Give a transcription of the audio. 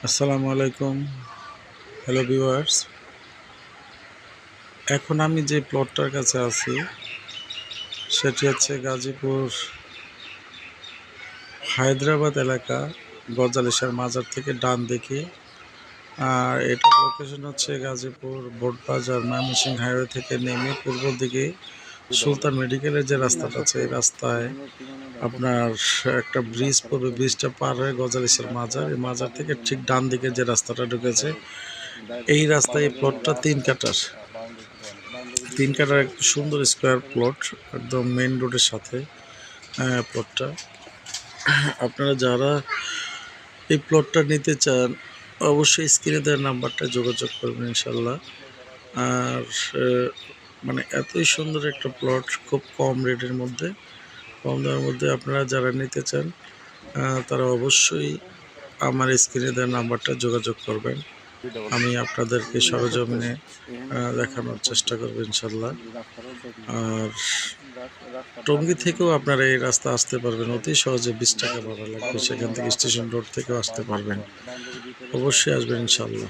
আসসালামু আলাইকুম। Hello viewers, এখন আমি যে প্লটটার কাছে আছি সেটি হচ্ছে গাজীপুর হায়দ্রাবাদ এলাকা, গজালিশার মাজার থেকে ডান দিকে। আর এটার লোকেশন হচ্ছে গাজীপুর বোটবাজার ময়মনসিংহ হাইওয়ে থেকে নেমে পূর্ব দিকে সুলতান মেডিকেলের যে রাস্তাটা আছে এই রাস্তায় আপনার একটা ব্রিজ পড়বে। ব্রিজটা পার হয়ে গজালিশার মাজার, এই মাজার থেকে ঠিক ডান দিকে যে রাস্তাটা ঢুকেছে এই রাস্তায় এই প্লটটা 3 কাঠার। 3 কাঠার একটা সুন্দর স্কোয়ার প্লট, একদম মেন রোডের সাথে প্লটটা। আপনারা যারা এই প্লটটা নিতে চান অবশ্যই স্ক্রিনে দেওয়ার নাম্বারটা যোগাযোগ করবেন ইনশাল্লাহ। আর মানে এতই সুন্দর একটা প্লট, খুব কম রেটের মধ্যে, কম দামের মধ্যে আপনারা যারা নিতে চান তারা অবশ্যই আমার স্ক্রিনে দেওয়ার নাম্বারটা যোগাযোগ করবেন। আমি আপনাদেরকে সরজমিনে দেখানোর চেষ্টা করবো ইনশাল্লাহ। আর টঙ্গী থেকেও আপনারা এই রাস্তা আসতে পারবেন অতি সহজে, 20 টাকা ভাড়া লাগবে, সেখান থেকে স্টেশন রোড থেকেও আসতে পারবেন। অবশ্যই আসবেন ইনশাল্লাহ।